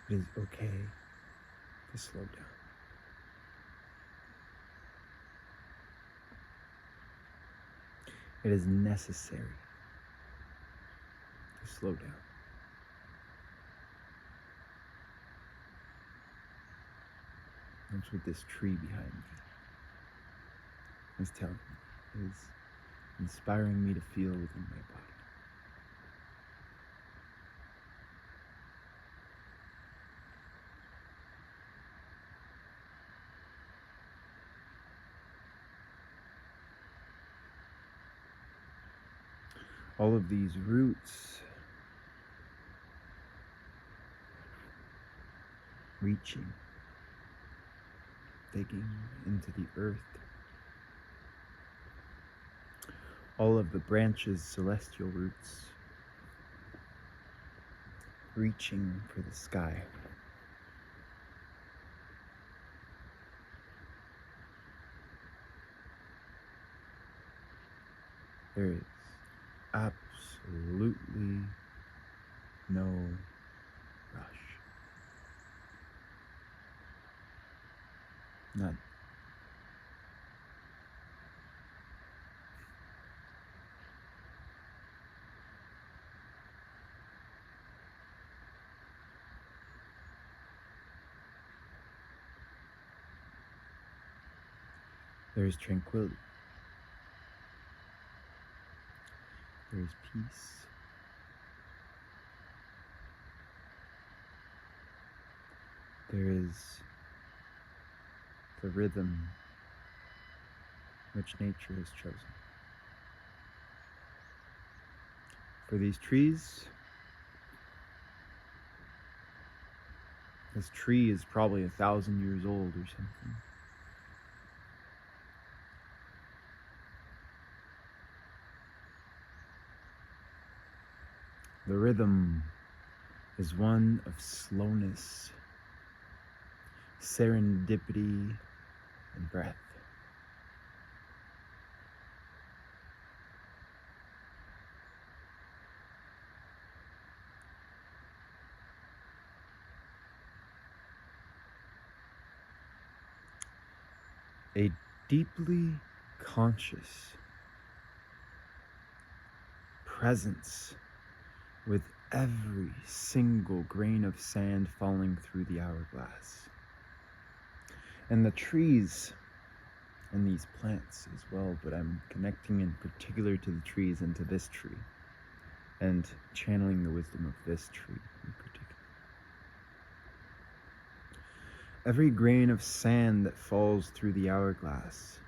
It is okay to slow down. It is necessary to slow down. That's what this tree behind me is telling me, is inspiring me to feel within my body. All of these roots reaching, digging into the earth. All of the branches, celestial roots, reaching for the sky. There is absolutely no rush. None. There is tranquility. There is peace. There is the rhythm which nature has chosen. For these trees, this tree is probably 1,000 years old or something. The rhythm is one of slowness, serendipity, and breath. A deeply conscious presence with every single grain of sand falling through the hourglass. And the trees and these plants as well, but I'm connecting in particular to the trees and to this tree and channeling the wisdom of this tree in particular. Every grain of sand that falls through the hourglass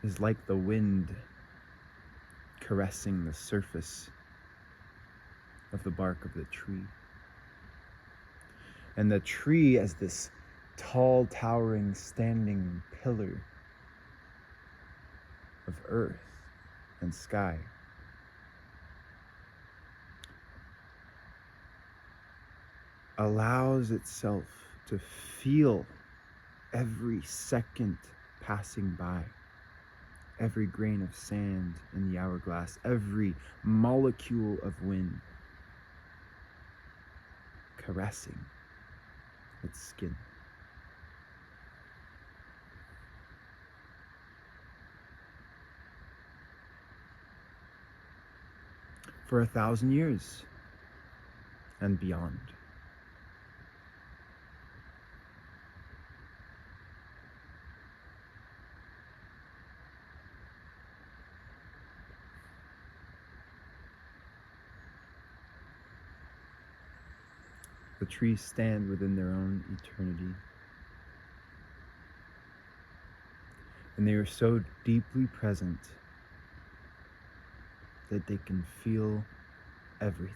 is like the wind caressing the surface of the bark of the tree. And the tree as this tall, towering, standing pillar of earth and sky allows itself to feel every second passing by, every grain of sand in the hourglass, every molecule of wind caressing its skin. For 1,000 years and beyond. The trees stand within their own eternity. And they are so deeply present that they can feel everything.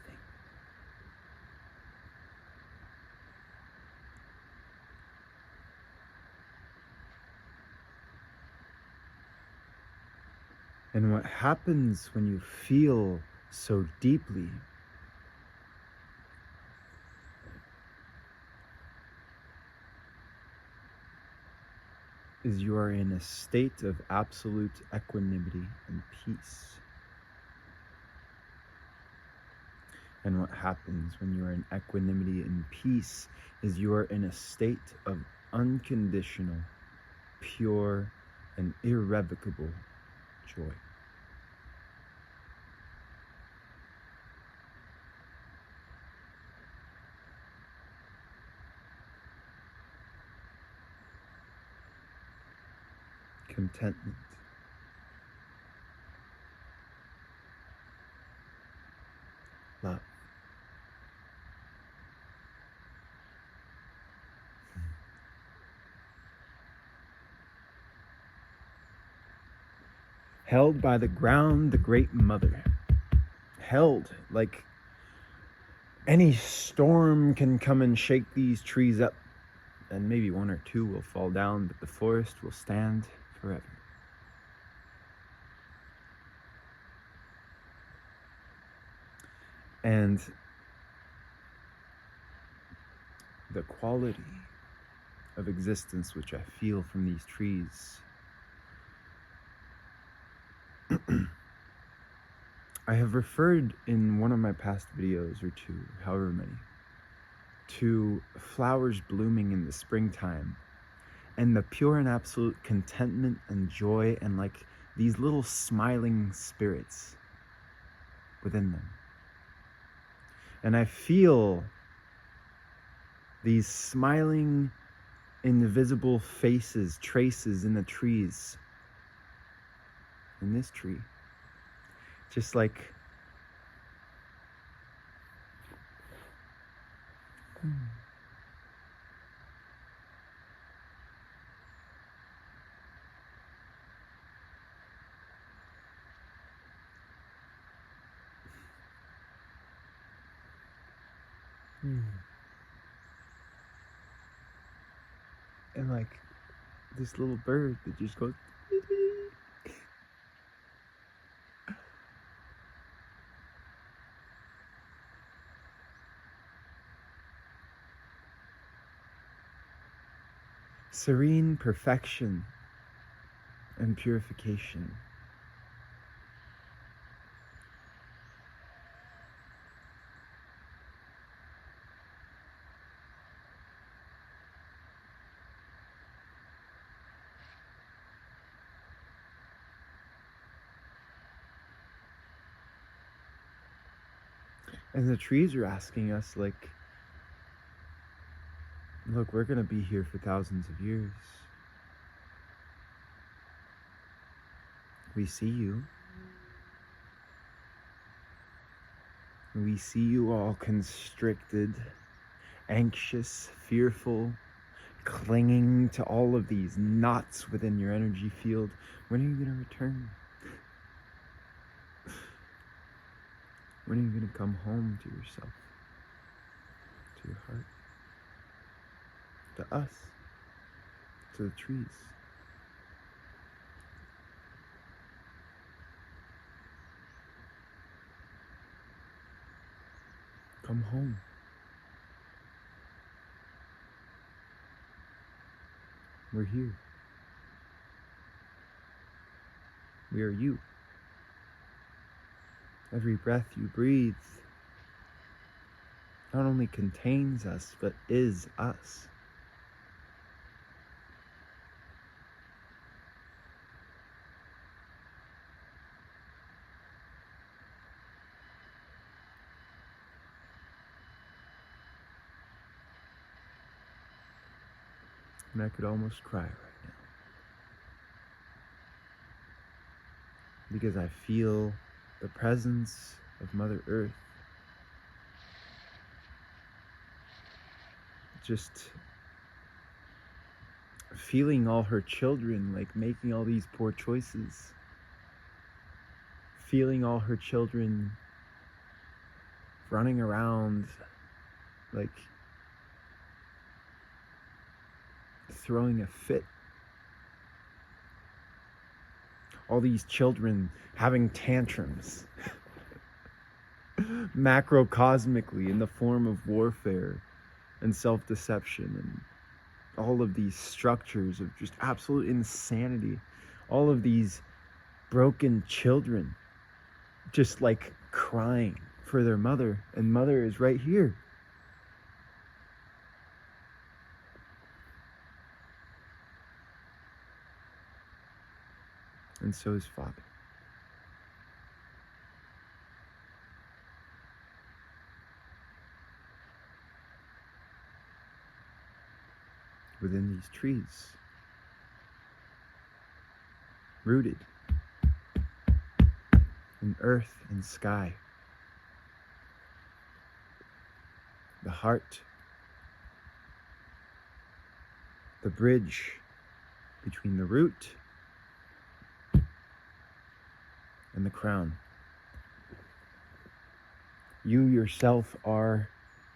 And what happens when you feel so deeply is you are in a state of absolute equanimity and peace. And what happens when you are in equanimity and peace is you are in a state of unconditional, pure, and irrevocable joy. Contentment. Love. Held by the ground, the great mother. Held like any storm can come and shake these trees up, and maybe one or two will fall down, but the forest will stand forever. And the quality of existence which I feel from these trees, I have referred in one of my past videos or two, however many, to flowers blooming in the springtime and the pure and absolute contentment and joy and like these little smiling spirits within them. And I feel these smiling, invisible faces, traces in the trees, in this tree. Just like and like this little bird that just goes serene perfection and purification. And the trees are asking us, like, look, we're going to be here for thousands of years. We see you. We see you all constricted, anxious, fearful, clinging to all of these knots within your energy field. When are you going to return? When are you going to come home to yourself, to your heart, to us, to the trees? Come home. We're here. We are you. Every breath you breathe not only contains us, but is us. And I could almost cry right now, because I feel the presence of Mother Earth just feeling all her children like making all these poor choices, feeling all her children running around like throwing a fit, all these children having tantrums macrocosmically in the form of warfare and self-deception and all of these structures of just absolute insanity, all of these broken children just like crying for their mother, and mother is right here. And so is Father. Within these trees, rooted in earth and sky, the heart, the bridge between the root and the crown. You yourself are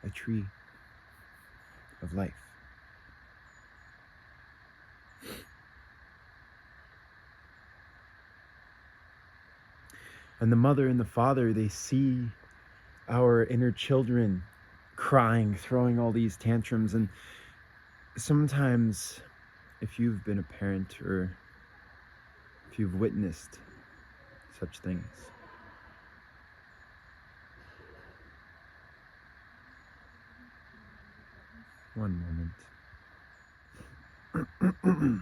a tree of life. And the mother and the father, they see our inner children crying, throwing all these tantrums. And sometimes, if you've been a parent or if you've witnessed such things, one moment.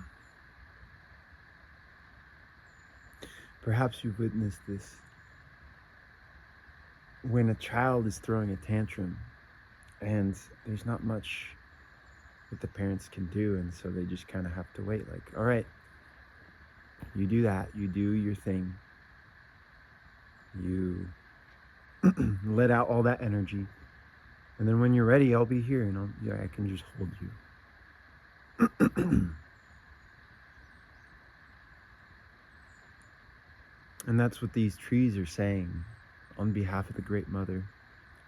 Perhaps you've witnessed this when a child is throwing a tantrum and there's not much that the parents can do, and so they just kind of have to wait, like, all right, you do that, you do your thing, you let out all that energy, and then when you're ready, I'll be here, and I can just hold you. And that's what these trees are saying on behalf of the Great Mother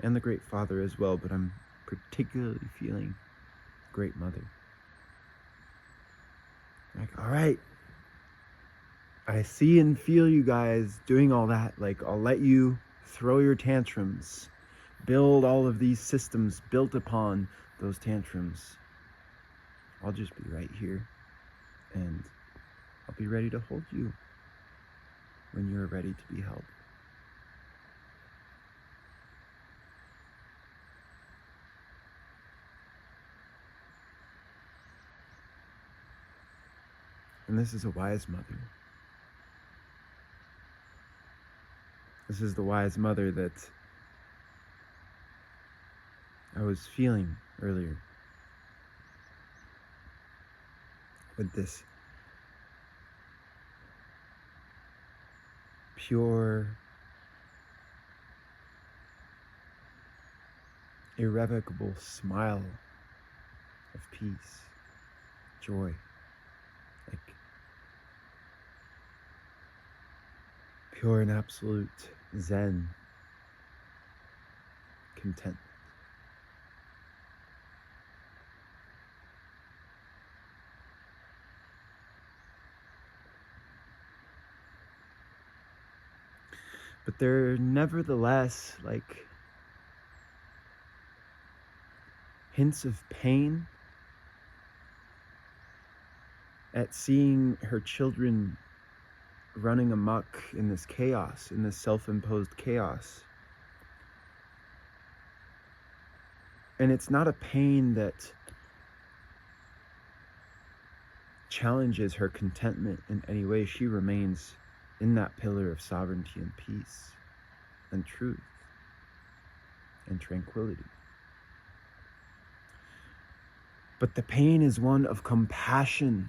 and the Great Father as well, but I'm particularly feeling Great Mother. Like, all right, I see and feel you guys doing all that. Like, I'll let you throw your tantrums, build all of these systems built upon those tantrums. I'll just be right here, and I'll be ready to hold you when you're ready to be held. And this is a wise mother. This is the wise mother that I was feeling earlier. With this pure, irrevocable smile of peace, joy, like pure and absolute Zen, content. But there are nevertheless like hints of pain at seeing her children running amok in this chaos, in this self-imposed chaos. And it's not a pain that challenges her contentment in any way. She remains in that pillar of sovereignty and peace and truth and tranquility. But the pain is one of compassion,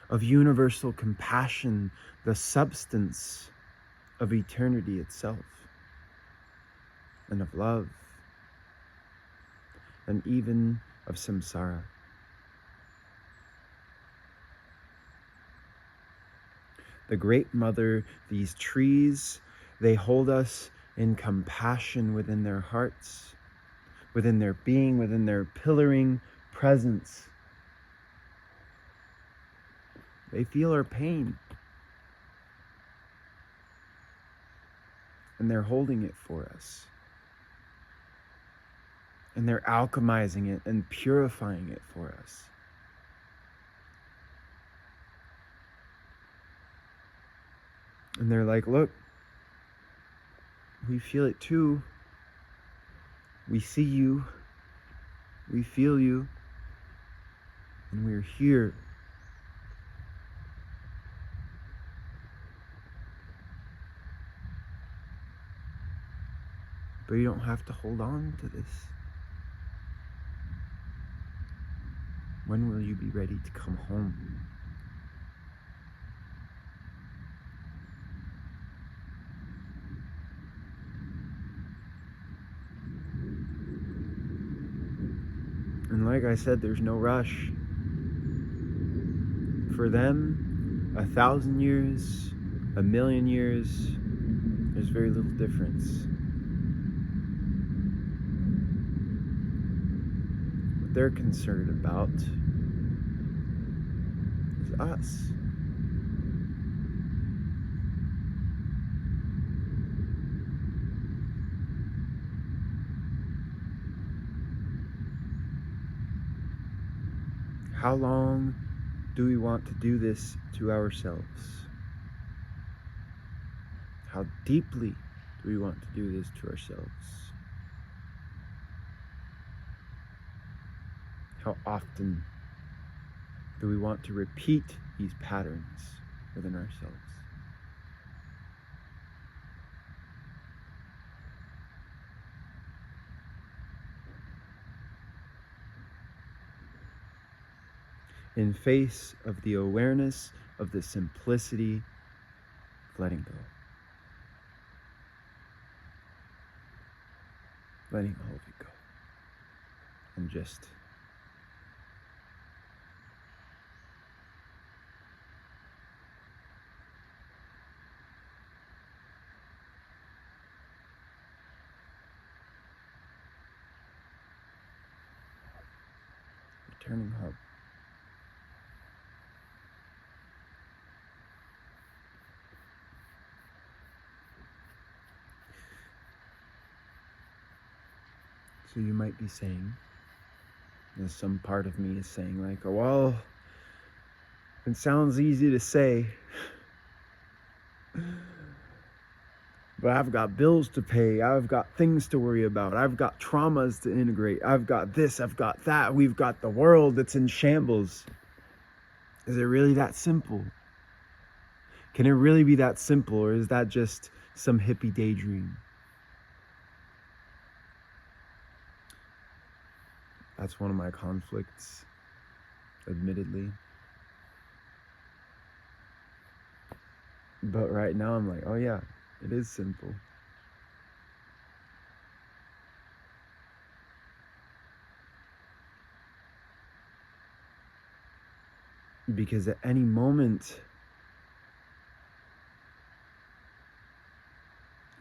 of universal compassion, the substance of eternity itself, and of love, and even of samsara. The Great Mother, these trees, they hold us in compassion within their hearts, within their being, within their pillaring presence. They feel our pain, and they're holding it for us. And they're alchemizing it and purifying it for us. And they're like, look, We feel it too. We see you. We feel you. And we're here. But you don't have to hold on to this. When will you be ready to come home? And like I said, there's no rush. For them, 1,000 years, 1,000,000 years, there's very little difference. What they're concerned about is us. How long do we want to do this to ourselves? How deeply do we want to do this to ourselves? How often do we want to repeat these patterns within ourselves? In face of the awareness of the simplicity of letting go. Letting all of it go. And just returning home. So you might be saying, as some part of me is saying, like, oh, well, it sounds easy to say, but I've got bills to pay, I've got things to worry about, I've got traumas to integrate, I've got this, I've got that, we've got the world that's in shambles. Is it really that simple? Can it really be that simple, or is that just some hippie daydream? That's one of my conflicts, admittedly. But right now I'm like, oh yeah, it is simple. Because at any moment,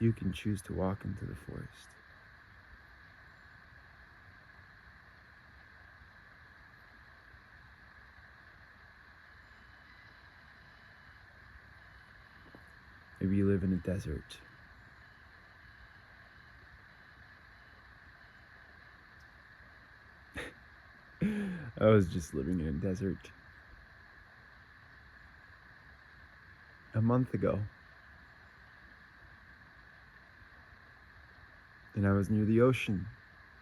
you can choose to walk into the forest. Maybe you live in a desert. I was just living in a desert a month ago. And I was near the ocean,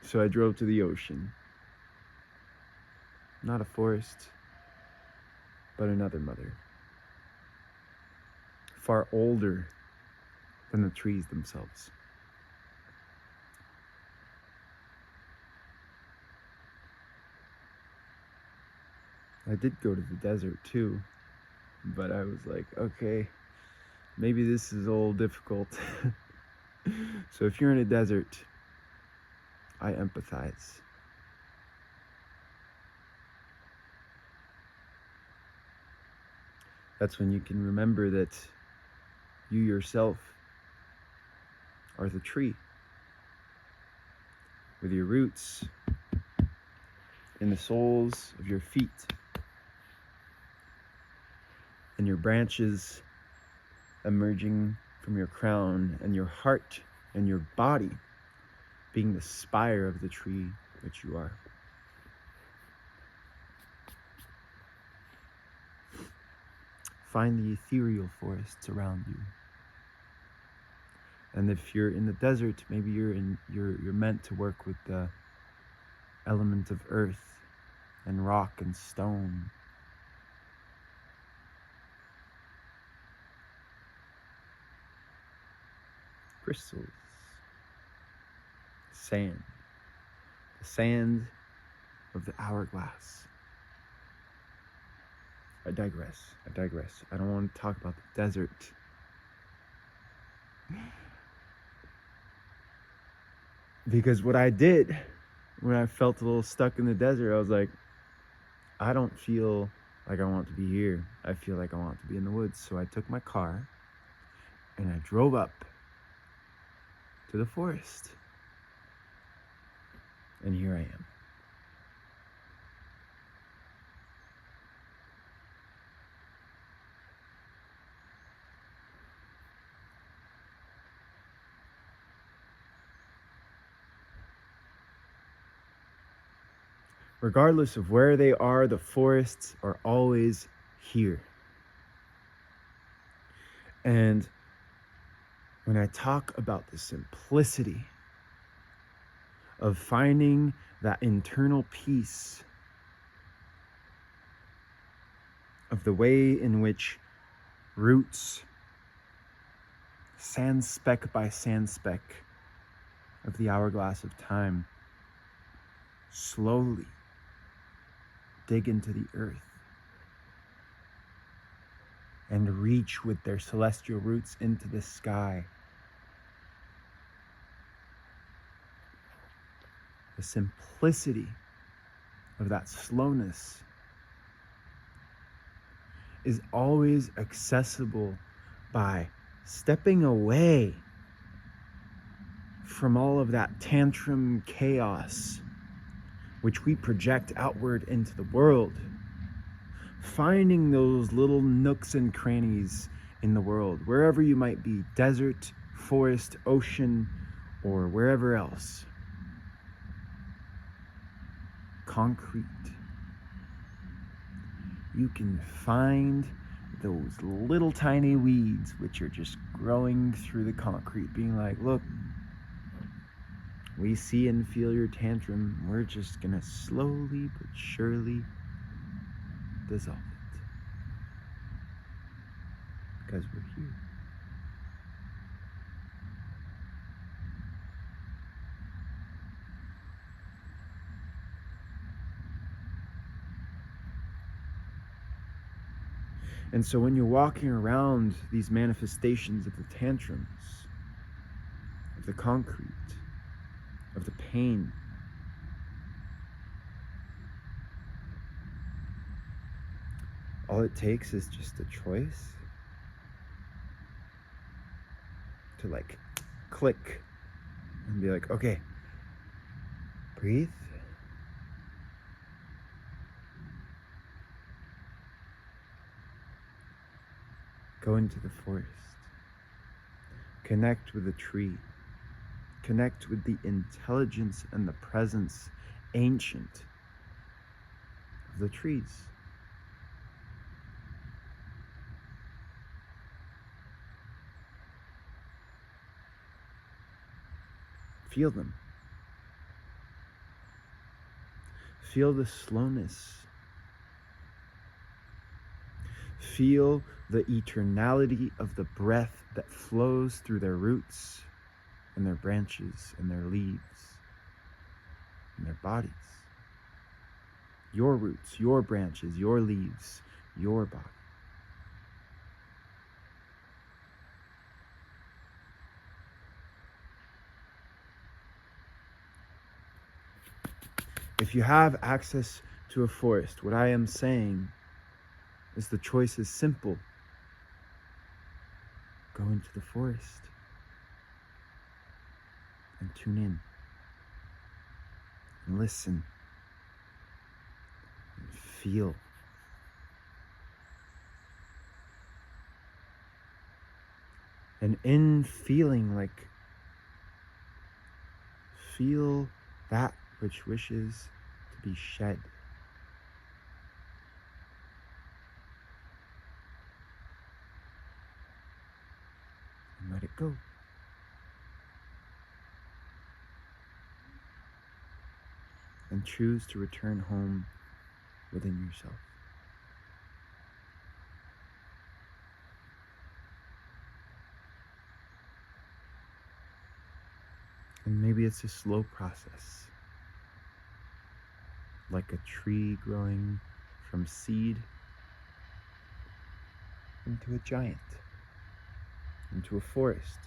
so I drove to the ocean. Not a forest, but another mother. Far older than the trees themselves. I did go to the desert too, but I was like, okay, maybe this is a little difficult. So if you're in a desert, I empathize. That's when you can remember that you yourself are the tree, with your roots in the soles of your feet, and your branches emerging from your crown, and your heart and your body being the spire of the tree that you are. Find the ethereal forests around you. And if you're in the desert, maybe you're meant to work with the element of earth and rock and stone. Crystals, sand, the sand of the hourglass. I digress. I don't want to talk about the desert. Because what I did when I felt a little stuck in the desert, I was like, I don't feel like I want to be here. I feel like I want to be in the woods. So I took my car and I drove up to the forest. And here I am. Regardless of where they are, the forests are always here. And when I talk about the simplicity of finding that internal peace, of the way in which roots, sand speck by sand speck of the hourglass of time, slowly dig into the earth and reach with their celestial roots into the sky. The simplicity of that slowness is always accessible by stepping away from all of that tantrum chaos which we project outward into the world. Finding those little nooks and crannies in the world, wherever you might be, desert, forest, ocean, or wherever else. Concrete. You can find those little tiny weeds which are just growing through the concrete, being like, look, we see and feel your tantrum. We're just gonna slowly but surely dissolve it. Because we're here. And so when you're walking around these manifestations of the tantrums, of the concrete, of the pain, all it takes is just a choice to like click and be like, okay, breathe. Go into the forest. Connect with the tree. Connect with the intelligence and the presence, ancient, of the trees. Feel them. Feel the slowness. Feel the eternality of the breath that flows through their roots and their branches and their leaves and their bodies. Your roots, your branches, your leaves, your body. If you have access to a forest, what I am saying is the choice is simple. Go into the forest and tune in and listen and feel. And in feeling, like, feel that which wishes to be shed. And let it go. and choose to return home within yourself. And maybe it's a slow process, like a tree growing from seed into a giant, into a forest.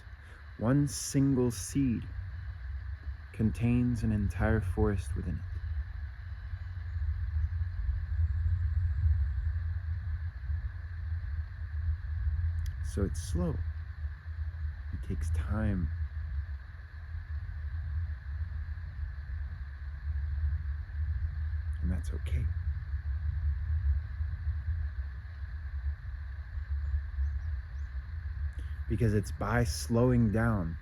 One single seed contains an entire forest within it. So it's slow. It takes time. And that's okay. Because it's by slowing down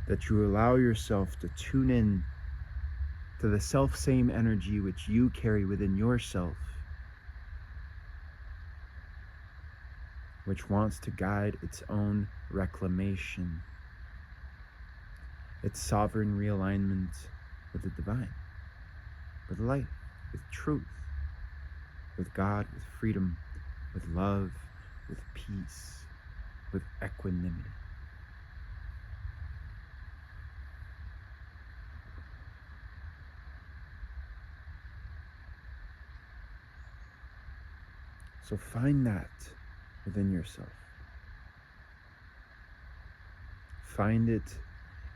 that you allow yourself to tune in to the self-same energy which you carry within yourself, which wants to guide its own reclamation, its sovereign realignment with the divine, with life, with truth, with God, with freedom, with love, with peace, with equanimity. So find that within yourself. Find it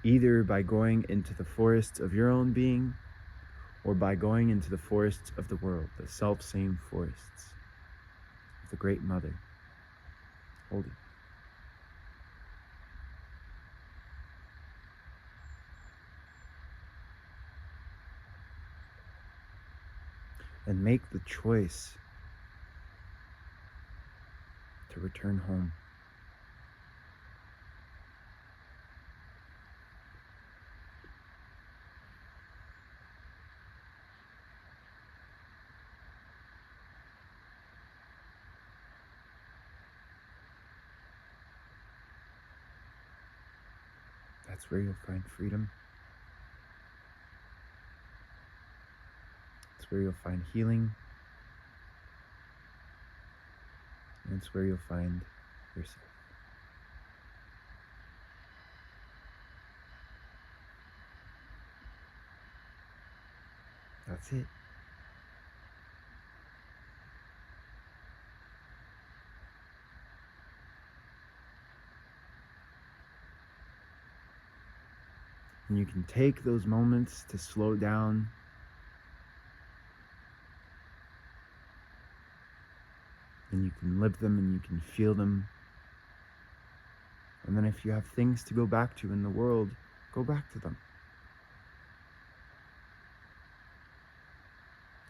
either by going into the forests of your own being or by going into the forests of the world, the self-same forests of the Great Mother holding. And make the choice to return home. That's where you'll find freedom. That's where you'll find healing. And it's where you'll find yourself. That's it. And you can take those moments to slow down and you can live them and you can feel them. And then if you have things to go back to in the world, go back to them.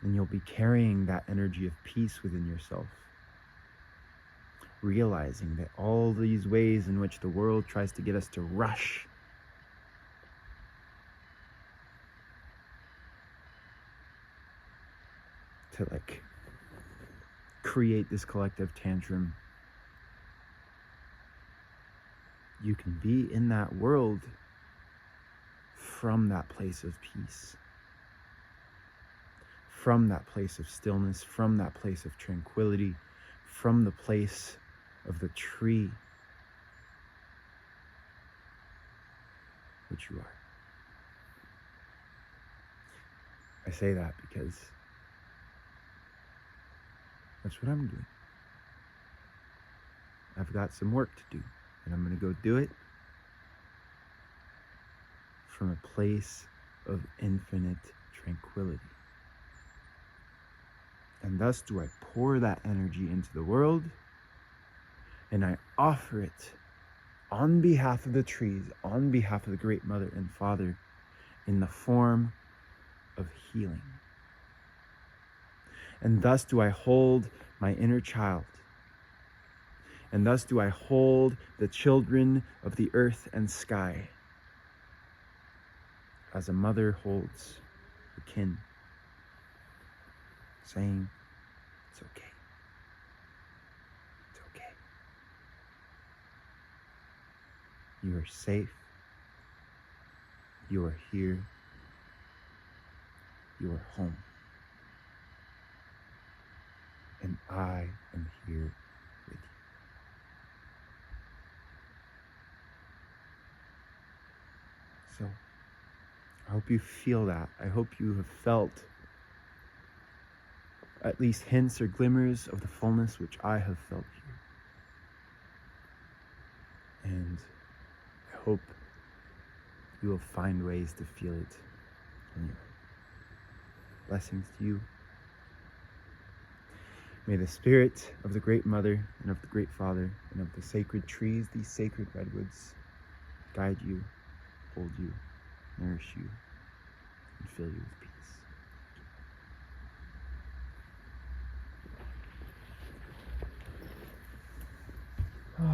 And you'll be carrying that energy of peace within yourself, realizing that all these ways in which the world tries to get us to rush to create this collective tantrum, you can be in that world from that place of peace, from that place of stillness, from that place of tranquility, from the place of the tree which you are. I say that because that's what I'm doing. I've got some work to do, and I'm going to go do it from a place of infinite tranquility. And thus do I pour that energy into the world, and I offer it on behalf of the trees, on behalf of the Great Mother and Father, in the form of healing. And thus do I hold my inner child. And thus do I hold the children of the earth and sky, as a mother holds her kin, saying, it's okay. It's okay. You are safe. You are here. your home. And I am here with you. So, I hope you feel that. I hope you have felt at least hints or glimmers of the fullness which I have felt here. And I hope you will find ways to feel it on your own. Blessings to you. May the spirit of the Great Mother and of the Great Father and of the sacred trees, these sacred redwoods, guide you, hold you, nourish you, and fill you with peace.